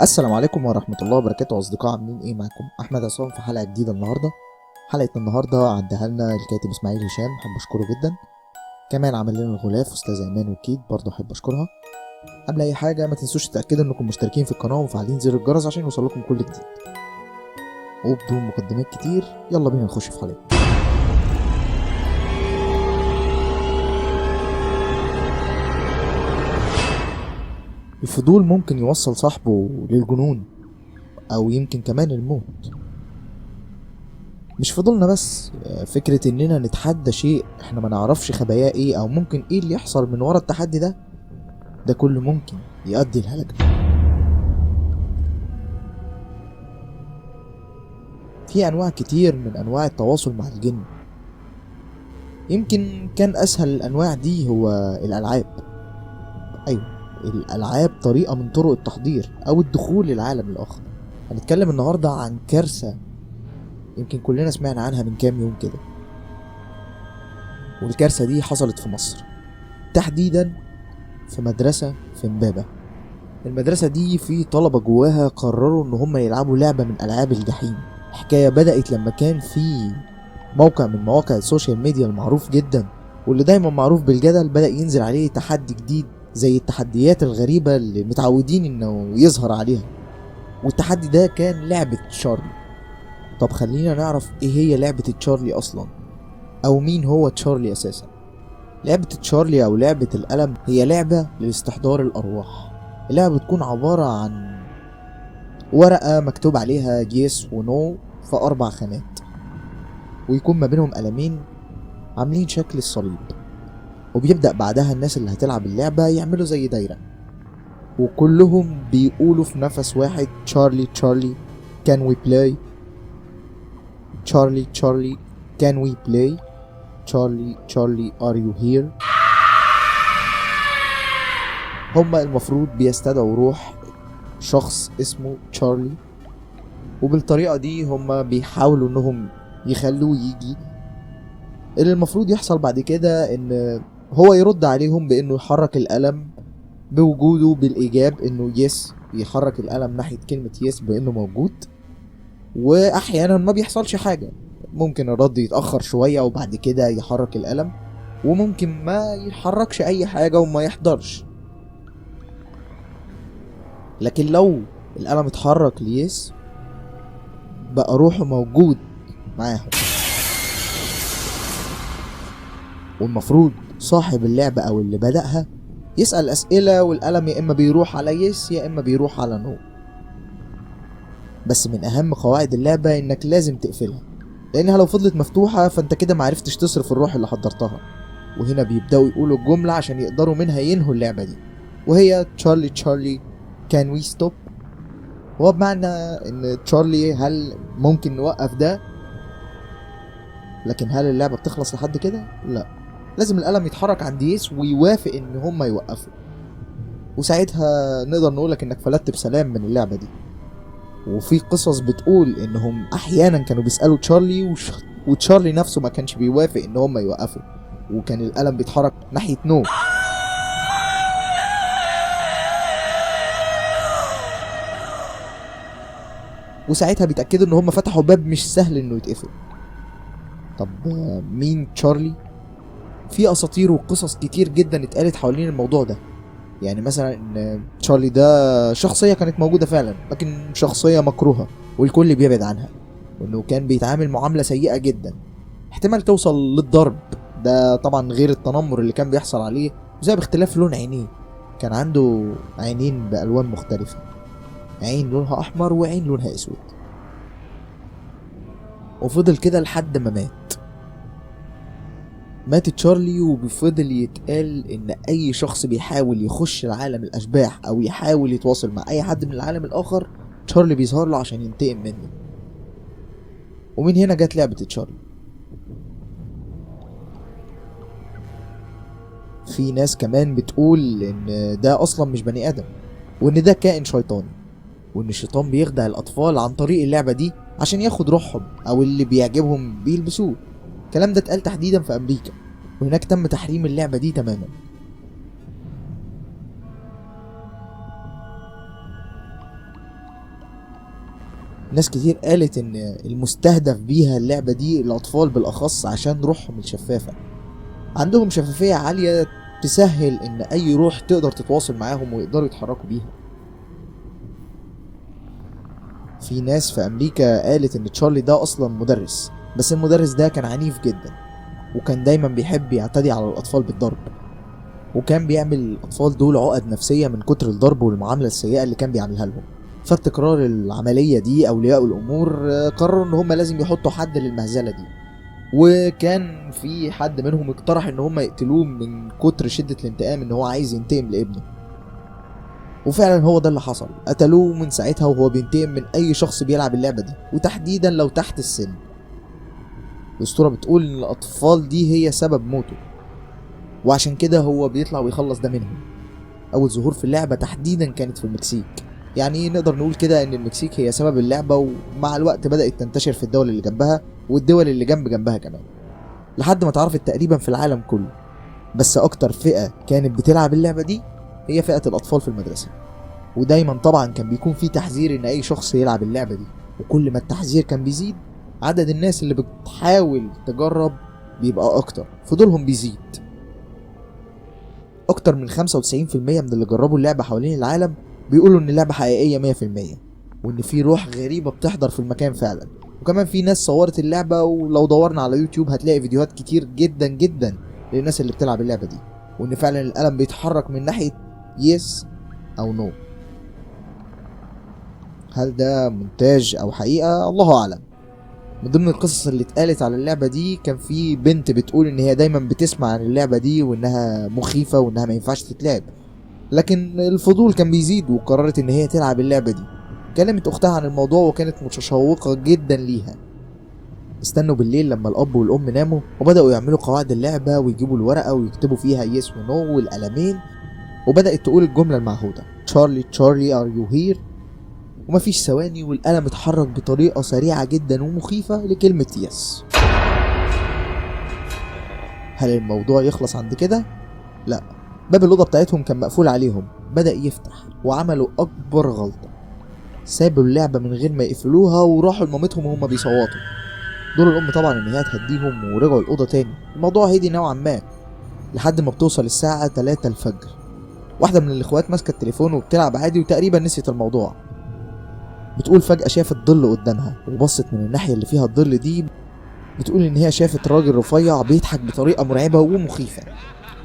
السلام عليكم ورحمة الله وبركاته أصدقاء، عاملين إيه؟ معاكم أحمد عصام في حلقة جديدة النهاردة. حلقة النهاردة عدها لنا الكاتب إسماعيل هشام، حب أشكره جدا. كمان عمل لنا الغلاف أستاذ إيمان وكيد، برضه أحب أشكرها. قبل أي حاجة ما تنسوش تتأكدوا إنكم مشتركين في القناة ومفعلين زر الجرس عشان يوصلكم كل جديد. وبدون مقدمات كتير يلا بينا نخش في حلقة. الفضول ممكن يوصل صاحبه للجنون أو يمكن كمان الموت. مش فضولنا بس، فكرة اننا نتحدى شيء احنا ما نعرفش خباياه ايه او ممكن ايه اللي يحصل من ورا التحدي ده كله ممكن يؤدي لهلكة. في انواع كتير من انواع التواصل مع الجن. يمكن كان اسهل الانواع دي هو الالعاب. ايوه، الالعاب طريقة من طرق التحضير او الدخول للعالم الاخر. هنتكلم النهاردة عن كارثة يمكن كلنا سمعنا عنها من كام يوم كده، والكارثة دي حصلت في مصر، تحديدا في مدرسة في امبابة. المدرسة دي في طلبة جواها قرروا ان هم يلعبوا لعبة من العاب الجحيم. الحكاية بدأت لما كان في موقع من مواقع السوشيال ميديا المعروف جدا واللي دايما معروف بالجدل بدأ ينزل عليه تحدي جديد زي التحديات الغريبة اللي متعودين انه يظهر عليها، والتحدي ده كان لعبة تشارلي. طب خلينا نعرف ايه هي لعبة تشارلي اصلا، او مين هو تشارلي اساسا. لعبة تشارلي او لعبة القلم هي لعبة لاستحضار الارواح. اللعبة بتكون عبارة عن ورقة مكتوب عليها يس ونو في 4 خانات، ويكون ما بينهم قلمين عاملين شكل الصليب، وبيبدأ بعدها الناس اللي هتلعب اللعبة يعملوا زي دايرة وكلهم بيقولوا في نفس واحد تشارلي تشارلي كان وي بلاي، تشارلي تشارلي كان وي بلاي، تشارلي تشارلي ار يو هير. هما المفروض بيستدعوا روح شخص اسمه تشارلي، وبالطريقة دي هما بيحاولوا انهم يخلوه يجي. اللي المفروض يحصل بعد كده ان هو يرد عليهم بانه يحرك القلم بوجوده بالايجاب، انه يس يحرك القلم ناحية كلمة يس بانه موجود، واحيانا ما بيحصلش حاجة، ممكن الرد يتأخر شوية وبعد كده يحرك القلم، وممكن ما يحركش اي حاجة وما يحضرش. لكن لو القلم اتحرك ليس بقى روحه موجود معاهم، والمفروض صاحب اللعبة او اللي بدأها يسأل اسئلة والقلم يا اما بيروح على يس يا اما بيروح على نو. بس من اهم قواعد اللعبة انك لازم تقفلها، لانها لو فضلت مفتوحة فانت كده معرفتش تصرف الروح اللي حضرتها. وهنا بيبدأوا يقولوا الجملة عشان يقدروا منها ينهوا اللعبة دي، وهي تشارلي تشارلي كان وي ستوب. هو بمعنى ان تشارلي هل ممكن نوقف ده، لكن هل اللعبة بتخلص لحد كده؟ لا، لازم القلم يتحرك عند يس ويوافق ان هم يوقفوا، وساعتها نقدر نقولك انك فلتت بسلام من اللعبة دي. وفي قصص بتقول انهم احيانا كانوا بيسألوا تشارلي وتشارلي نفسه ما كانش بيوافق ان هم يوقفوا، وكان القلم بيتحرك ناحية نو. وساعتها بيتأكدوا ان هم فتحوا باب مش سهل انه يتقفل. طب مين تشارلي؟ في اساطير وقصص كتير جدا اتقالت حوالين الموضوع ده. يعني مثلا ان تشارلي ده شخصية كانت موجودة فعلا، لكن شخصية مكروهة والكل بيبعد عنها، وانه كان بيتعامل معاملة سيئة جدا، احتمال توصل للضرب. ده طبعا غير التنمر اللي كان بيحصل عليه، زي باختلاف لون عينيه. كان عنده عينين بألوان مختلفة، عين لونها احمر وعين لونها اسود. وفضل كده لحد ما مات تشارلي. وبفضل يتقال ان اي شخص بيحاول يخش العالم الاشباح او يحاول يتواصل مع اي حد من العالم الاخر، تشارلي بيظهر له عشان ينتقم منه. ومن هنا جت لعبة تشارلي. في ناس كمان بتقول ان ده اصلا مش بني ادم، وان ده كائن شيطاني، وان الشيطان بيخدع الاطفال عن طريق اللعبة دي عشان ياخد روحهم او اللي بيعجبهم بيلبسوه. الكلام ده اتقال تحديدا في امريكا، وهناك تم تحريم اللعبة دي تماما. ناس كتير قالت ان المستهدف بيها اللعبة دي الاطفال بالاخص عشان روحهم الشفافة، عندهم شفافية عالية تسهل ان اي روح تقدر تتواصل معاهم ويقدروا يتحركوا بيها. في ناس في امريكا قالت ان تشارلي ده اصلا مدرس، بس المدرس ده كان عنيف جدا وكان دايما بيحب يعتدي على الاطفال بالضرب، وكان بيعمل الاطفال دول عقد نفسية من كتر الضرب والمعاملة السيئة اللي كان بيعملها لهم. فتكرار العملية دي اولياء الامور قرروا ان هم لازم يحطوا حد للمهزلة دي، وكان في حد منهم اقترح ان هم يقتلوه من كتر شدة الانتقام ان هو عايز ينتقم لابنه. وفعلا هو ده اللي حصل، قتلوه من ساعتها وهو بينتقم من اي شخص بيلعب اللعبة دي، وتحديدا لو تحت السن. الاسطورة بتقول ان الاطفال دي هي سبب موته، وعشان كده هو بيطلع ويخلص ده منهم. اول ظهور في اللعبة تحديدا كانت في المكسيك، يعني نقدر نقول كده ان المكسيك هي سبب اللعبة، ومع الوقت بدأت تنتشر في الدول اللي جنبها والدول اللي جنبها كمان، لحد ما اتعرفت تقريبا في العالم كله. بس اكتر فئة كانت بتلعب اللعبة دي هي فئة الاطفال في المدرسة، ودايما طبعا كان بيكون في تحذير ان اي شخص يلعب اللعبة دي، وكل ما التحذير كان بيزيد عدد الناس اللي بتحاول تجرب بيبقى اكتر، فضولهم بيزيد. اكتر من 95% من اللي جربوا اللعبة حوالين العالم بيقولوا ان اللعبة حقيقية 100%، وان في روح غريبة بتحضر في المكان فعلا. وكمان في ناس صورت اللعبة، ولو دورنا على يوتيوب هتلاقي فيديوهات كتير جدا جدا للناس اللي بتلعب اللعبة دي، وان فعلا القلم بيتحرك من ناحية يس او نو. هل ده مونتاج او حقيقة؟ الله اعلم. من ضمن القصص اللي اتقالت على اللعبة دي كان في بنت بتقول ان هي دايما بتسمع عن اللعبة دي وانها مخيفة وانها ما ينفعش تتلعب، لكن الفضول كان بيزيد وقررت ان هي تلعب اللعبة دي. كلمت اختها عن الموضوع وكانت متشوقة جدا ليها. استنوا بالليل لما الاب والام ناموا وبدأوا يعملوا قواعد اللعبة ويجيبوا الورقة ويكتبوا فيها يس ونو والقلمين، وبدأت تقول الجملة المعهودة تشارلي تشارلي ار يو هير، ومفيش ثواني والقلم اتحرك بطريقة سريعة جدا ومخيفة لكلمة يس. هل الموضوع يخلص عند كده؟ لا، باب الأوضة بتاعتهم كان مقفول عليهم بدأ يفتح، وعملوا أكبر غلطة، سابوا اللعبة من غير ما يقفلوها وراحوا لمامتهم وهم بيصوتوا. دور الأم طبعا إن هي تهديهم ورجعوا الأوضة تاني. الموضوع هدي نوعا ما لحد ما بتوصل الساعة 3 الفجر. واحدة من الإخوات ماسكة التليفون وبتلعب عادي وتقريبا نسيت الموضوع. بتقول فجأة شافت ظل قدامها وبصت من الناحية اللي فيها الظل دي. بتقول إن هي شافت راجل رفيع بيضحك بطريقة مرعبة ومخيفة.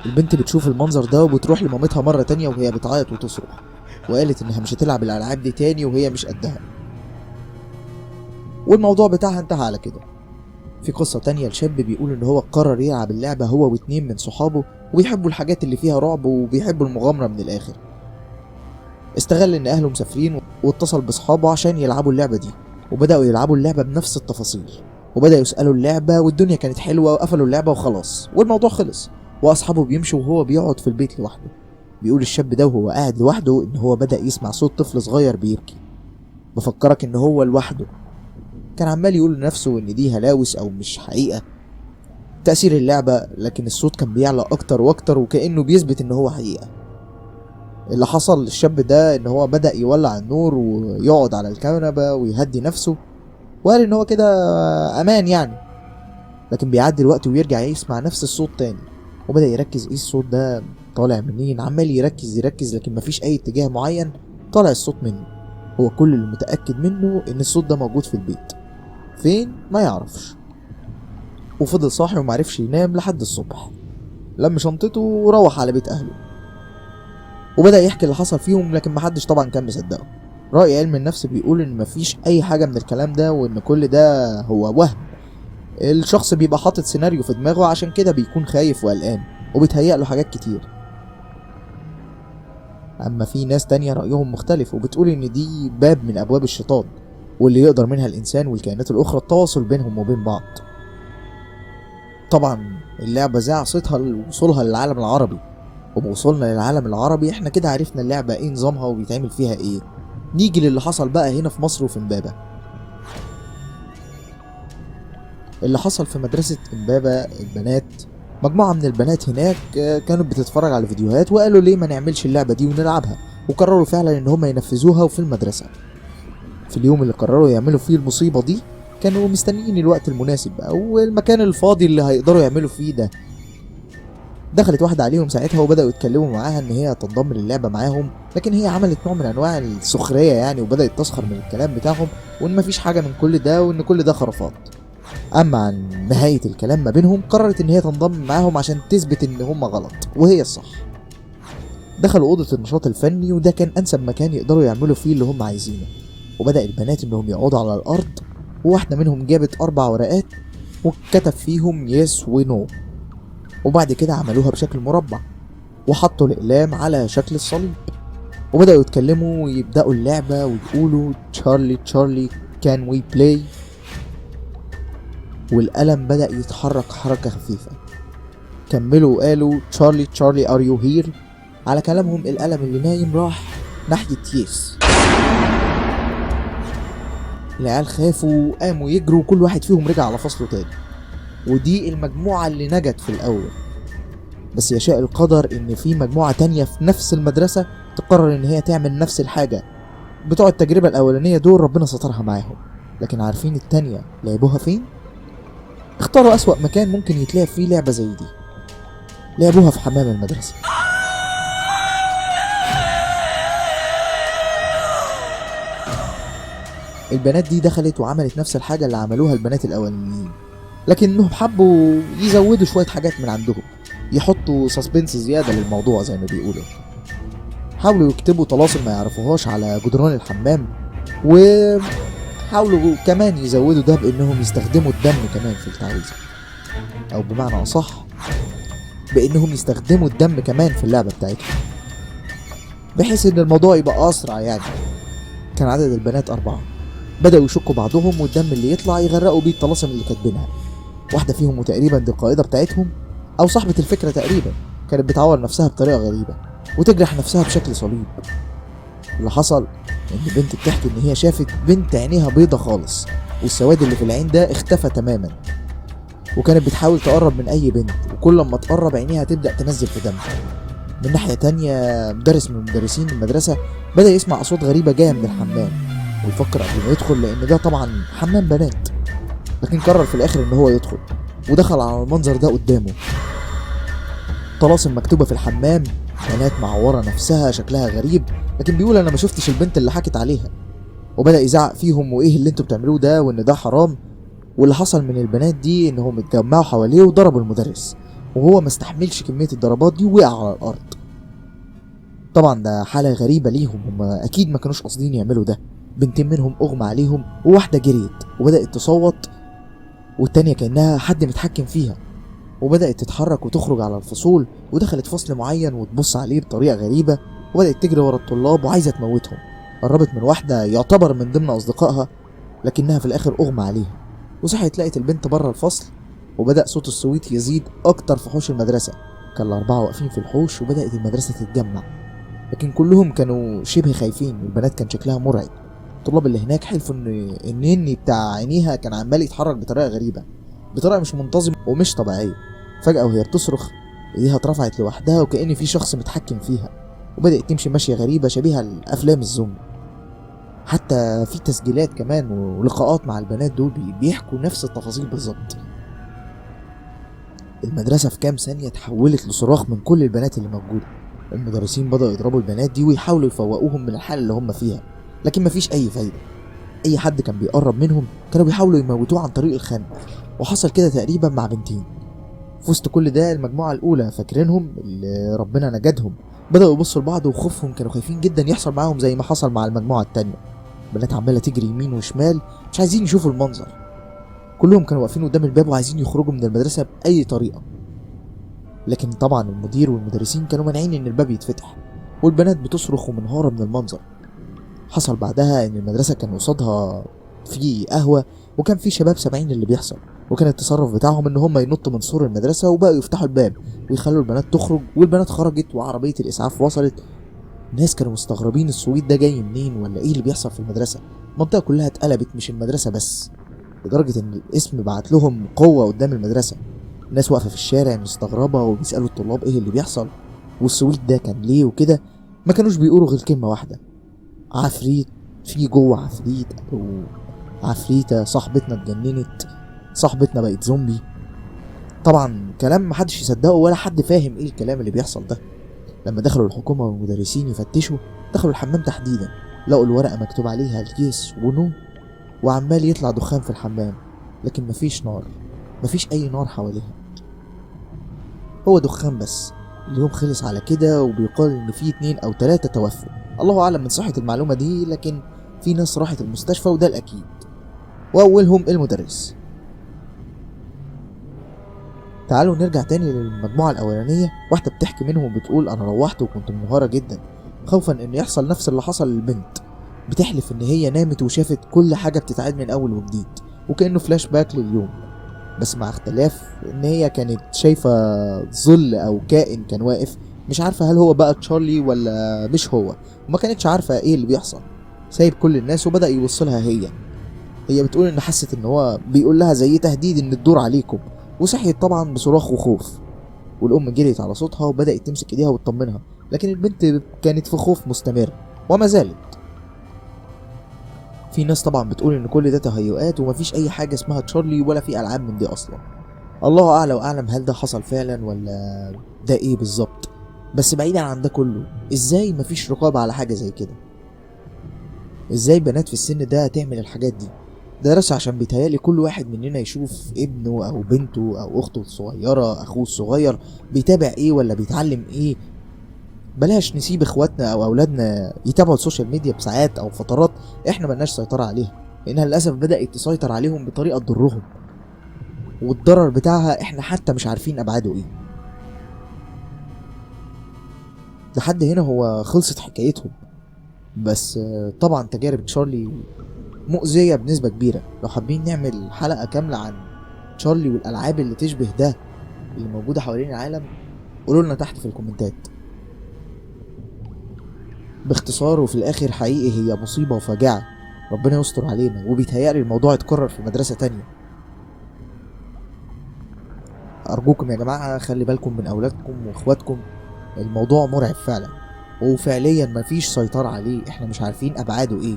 البنت بتشوف المنظر ده وبتروح لمامتها مرة تانية وهي بتعيط وتصرخ، وقالت إنها مش هتلعب الألعاب دي تاني وهي مش قدها، والموضوع بتاعها انتهى على كده. في قصة تانية لشاب بيقول إن هو قرر يلعب اللعبة هو واتنين من صحابه، وبيحبوا الحاجات اللي فيها رعب وبيحبوا المغامرة من الآخر. استغل إن أهله مسافرين واتصل بصحابه عشان يلعبوا اللعبة دي، وبدأوا يلعبوا اللعبة بنفس التفاصيل، وبدأوا يسألوا اللعبة والدنيا كانت حلوة وقفلوا اللعبة وخلاص والموضوع خلص، وأصحابه بيمشوا وهو بيقعد في البيت لوحده. بيقول الشاب ده وهو قاعد لوحده إن هو بدأ يسمع صوت طفل صغير بيبكي. بفكرك إن هو لوحده كان عمال يقول لنفسه إن دي هلاوس أو مش حقيقة تأثير اللعبة، لكن الصوت كان بيعلى أكتر وأكتر وكأنه بيثبت إن هو حقيقة. اللي حصل للشاب ده إن هو بدأ يولع النور ويقعد على الكنبة ويهدي نفسه، وقال إن هو كده أمان يعني. لكن بيعدي الوقت ويرجع يسمع نفس الصوت تاني، وبدأ يركز إيه الصوت ده طالع منين. عمال يركز لكن مفيش أي اتجاه معين طالع الصوت منه. هو كل اللي متأكد منه إن الصوت ده موجود في البيت، فين ما يعرفش. وفضل صاحي ومعرفش ينام لحد الصبح، لم شنطته وروح على بيت أهله وبدأ يحكي اللي حصل فيهم، لكن محدش طبعا كان مصدقه. رأي علم النفس بيقول إن مفيش أي حاجة من الكلام ده، وإن كل ده هو وهم. الشخص بيبقى حاطط سيناريو في دماغه، عشان كده بيكون خايف وقلقان وبيتهيأ له حاجات كتير. أما في ناس تانية رأيهم مختلف وبتقول إن دي باب من أبواب الشيطان، واللي يقدر منها الإنسان والكائنات الأخرى التواصل بينهم وبين بعض. طبعا اللعبة ذاع صيتها لوصولها للعالم العربي، وبوصولنا للعالم العربي احنا كده عرفنا اللعبة ايه نظامها وبيتعمل فيها ايه. نيجي للي حصل بقى هنا في مصر وفي امبابة. اللي حصل في مدرسة امبابة البنات، مجموعة من البنات هناك كانوا بتتفرج على فيديوهات وقالوا ليه ما نعملش اللعبة دي ونلعبها، وقرروا فعلا ان هم ينفذوها وفي المدرسة. في اليوم اللي قرروا يعملوا فيه المصيبة دي كانوا مستنيين الوقت المناسب او المكان الفاضي اللي هيقدروا يعملوا فيه ده. دخلت واحدة عليهم ساعتها وبدأوا يتكلموا معاها ان هي تنضم للعبة معاهم، لكن هي عملت نوع من انواع السخرية يعني، وبدأت تسخر من الكلام بتاعهم وان مفيش حاجة من كل ده وان كل ده خرافات. اما عن نهاية الكلام ما بينهم قررت ان هي تنضم معاهم عشان تثبت ان هم غلط وهي الصح. دخلوا اوضة النشاط الفني وده كان انسب مكان يقدروا يعملوا فيه اللي هم عايزينه، وبدأ البنات انهم يقعدوا على الارض، وواحدة منهم جابت 4 ورقات وكتب فيهم يس ونو، وبعد كده عملوها بشكل مربع وحطوا الأقلام على شكل الصليب، وبدأوا يتكلموا ويبدأوا اللعبة ويقولوا تشارلي تشارلي كان وي بلاي، والقلم بدأ يتحرك حركة خفيفة. كملوا وقالوا تشارلي تشارلي ار يو هير. على كلامهم القلم اللي نايم راح ناحية يس. العيال خافوا وقاموا يجروا وكل واحد فيهم رجع على فصله تاني، ودي المجموعة اللي نجت في الأول. بس يشاء القدر ان في مجموعة تانية في نفس المدرسة تقرر ان هي تعمل نفس الحاجة. بتوع التجربة الاولانية دول ربنا سترها معاهم، لكن عارفين التانية لعبوها فين؟ اختاروا اسوأ مكان ممكن يتلعب فيه لعبة زي دي، لعبوها في حمام المدرسة. البنات دي دخلت وعملت نفس الحاجة اللي عملوها البنات الاولانيين، لكنهم حبوا يزودوا شوية حاجات من عندهم، يحطوا سسبنس زيادة للموضوع زي ما بيقولوا. حاولوا يكتبوا طلاسم ما يعرفوهاش على جدران الحمام، وحاولوا كمان يزودوا ده بانهم يستخدموا الدم كمان في التعويذة، او بمعنى اصح بانهم يستخدموا الدم كمان في اللعبة بتاعتهم، بحيث ان الموضوع يبقى اسرع يعني. كان عدد البنات 4، بدأوا يشكوا بعضهم والدم اللي يطلع يغرقوا بيه الطلاسم اللي كاتبينها. واحدة فيهم وتقريبا دي القائدة بتاعتهم او صاحبة الفكرة تقريبا كانت بتعور نفسها بطريقة غريبة وتجرح نفسها بشكل صليب. اللي حصل ان بنت بتحكي ان هي شافت بنت عينيها بيضة خالص والسواد اللي في العين ده اختفى تماما، وكانت بتحاول تقرب من اي بنت وكل ما تقرب عينيها تبدأ تنزل في دم. من ناحية تانية مدرس من مدرسين المدرسة بدأ يسمع اصوات غريبة جاية من الحمام ويفكر قبل ما يدخل لان ده طبعا حمام بنات، لكن قرر في الاخر ان هو يدخل ودخل على المنظر ده قدامه. طلاسم مكتوبة في الحمام، بنات معورة نفسها شكلها غريب، لكن بيقول انا ما شفتش البنت اللي حكت عليها، وبدأ يزعق فيهم وايه اللي انتوا بتعملوه ده وان ده حرام. واللي حصل من البنات دي انهم اتجمعوا حواليه وضربوا المدرس، وهو ما استحملش كمية الضربات دي ووقع على الارض. طبعا ده حالة غريبة ليهم، هم اكيد ما كانوش قاصدين يعملوا ده. بنتين منهم اغمى عليهم وواحدة جريت وبدأت تصوت، والتانية كأنها حد متحكم فيها، وبدأت تتحرك وتخرج على الفصول ودخلت فصل معين وتبص عليه بطريقة غريبة، وبدأت تجري ورا الطلاب وعايزة تموتهم. قربت من واحدة يعتبر من ضمن أصدقائها، لكنها في الآخر أغمى عليها وصحت لقت البنت بره الفصل. وبدأ صوت الصويت يزيد أكتر في حوش المدرسة. كان ال4 واقفين في الحوش وبدأت المدرسة تتجمع، لكن كلهم كانوا شبه خايفين. البنات كان شكلها مرعب. الطلاب اللي هناك حلفوا ان النني بتاع عينيها كان عمال يتحرك بطريقة غريبة، بطريقة مش منتظمة ومش طبيعية. فجأة وهي بتصرخ ايديها اترفعت لوحدها وكأن في شخص متحكم فيها، وبدأت تمشي ماشية غريبة شبيهة لأفلام الزومبي. حتى في تسجيلات كمان ولقاءات مع البنات دول بيحكوا نفس التفاصيل بالظبط. المدرسة في كام ثانية تحولت لصراخ من كل البنات اللي موجودة. المدرسين بدأوا يضربوا البنات دي ويحاولوا يفوقوهم من الحالة اللي هم فيها، لكن مفيش أي فايدة. أي حد كان بيقرب منهم كانوا بيحاولوا يموتوه عن طريق الخنق، وحصل كده تقريبا مع بنتين. في وسط كل ده المجموعة الأولى فاكرينهم اللي ربنا نجدهم بدأوا يبصوا لبعض وخوفهم كانوا خايفين جدا يحصل معاهم زي ما حصل مع المجموعة التانية. البنات عمالة تجري يمين وشمال مش عايزين يشوفوا المنظر. كلهم كانوا واقفين قدام الباب وعايزين يخرجوا من المدرسة بأي طريقة، لكن طبعا المدير والمدرسين كانوا مانعين ان الباب يتفتح، والبنات بتصرخ ومنهارة من المنظر. حصل بعدها ان المدرسة كان قصادها في قهوة وكان في شباب سامعين اللي بيحصل، وكان التصرف بتاعهم ان هم ينطوا من سور المدرسة وبقوا يفتحوا الباب ويخلوا البنات تخرج. والبنات خرجت وعربية الاسعاف وصلت. الناس كانوا مستغربين السويت ده جاي منين ولا ايه اللي بيحصل في المدرسة. المنطقة كلها اتقلبت مش المدرسة بس، لدرجة ان الاسم بعت لهم قوة قدام المدرسة. الناس واقفة في الشارع مستغربة وبيسألوا الطلاب ايه اللي بيحصل والسويت ده كان ليه وكده. ما كانوش بيقولوا غير كلمة واحدة: عفريت في جوه عفريت او عفريتة، صاحبتنا اتجننت، صاحبتنا بقت زومبي. طبعا كلام محدش يصدقه ولا حد فاهم ايه الكلام اللي بيحصل ده. لما دخلوا الحكومة والمدرسين يفتشوا، دخلوا الحمام تحديدا، لقوا الورقة مكتوب عليها الكيس ونو، وعمال يطلع دخان في الحمام، لكن مفيش نار، مفيش اي نار حواليها، هو دخان بس. اليوم خلص على كده، وبيقال ان في 2 أو 3 توفوا، الله اعلم من صحة المعلومة دي، لكن في ناس راحت المستشفى وده الاكيد، واولهم المدرس. تعالوا نرجع تاني للمجموعة الاولانية. واحدة بتحكي منهم وبتقول انا روحت وكنت منهارة جدا، خوفا ان يحصل نفس اللي حصل للبنت. بتحلف ان هي نامت وشافت كل حاجة بتتعاد من اول وجديد، وكأنه فلاش باك لليوم، بس مع اختلاف ان هي كانت شايفة ظل او كائن كان واقف، مش عارفة هل هو بقى تشارلي ولا مش هو، وما كانتش عارفة ايه اللي بيحصل، سايب كل الناس وبدأ يوصلها هي بتقول ان حست ان هو بيقول لها زي تهديد ان الدور عليكم، وصحيت طبعا بصراخ وخوف، والام جريت على صوتها وبدأت تمسك ايديها وتطمنها، لكن البنت كانت في خوف مستمر وما زالت. في ناس طبعا بتقول ان كل ده تهيؤات ومفيش اي حاجة اسمها تشارلي ولا في العاب من دي اصلا. الله اعلى واعلم هل ده حصل فعلا ولا ده ايه بالظبط. بس بعيدا عن ده كله، ازاي مفيش رقابة على حاجة زي كده؟ ازاي بنات في السن ده تعمل الحاجات دي؟ ده درس عشان بيتهيألي كل واحد مننا يشوف ابنه او بنته او اخته الصغيرة، اخوه الصغير، بيتابع ايه ولا بيتعلم ايه. بلاش نسيب اخواتنا او اولادنا يتابعوا السوشيال ميديا بساعات او فترات احنا ملناش سيطرة عليها، لانها للاسف بدأت تسيطر عليهم بطريقة تضرهم، والضرر بتاعها احنا حتى مش عارفين ابعاده ايه. لحد هنا هو خلصت حكايتهم، بس طبعا تجارب تشارلي مؤذية بنسبة كبيرة. لو حابين نعمل حلقة كاملة عن تشارلي والألعاب اللي تشبه ده اللي موجودة حوالين العالم، قولوا لنا تحت في الكومنتات. باختصار وفي الآخر حقيقي هي مصيبة وفاجعة، ربنا يستر علينا، وبيتهيألي الموضوع اتكرر في مدرسة تانية. أرجوكم يا جماعة خلي بالكم من أولادكم وإخواتكم، الموضوع مرعب فعلا، وفعليا مفيش سيطرة عليه، احنا مش عارفين أبعاده ايه.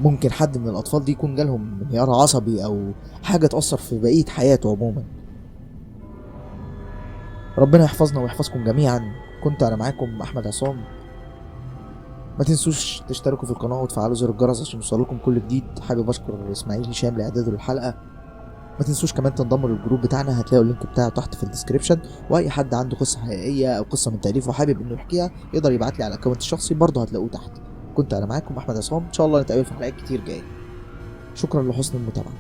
ممكن حد من الأطفال دي يكون جالهم انهيار عصبي أو حاجة تأثر في بقية حياته عموما. ربنا يحفظنا ويحفظكم جميعا. كنت أنا معاكم أحمد عصام. ما تنسوش تشتركوا في القناة وتفعلوا زر الجرس عشان يوصلكم كل جديد. حابب أشكر إسماعيل هشام لإعداده للحلقة. ما تنسوش كمان تنضموا للجروب بتاعنا، هتلاقوا اللينك بتاعه تحت في الديسكريبشن، واي حد عنده قصه حقيقيه او قصه من تاليفه وحابب انه يحكيها يقدر يبعت لي على الاكونت الشخصي برضه هتلاقوه تحت. كنت انا معاكم احمد عصام، ان شاء الله نتقابل في حلقات كتير جايه. شكرا لحسن المتابعه.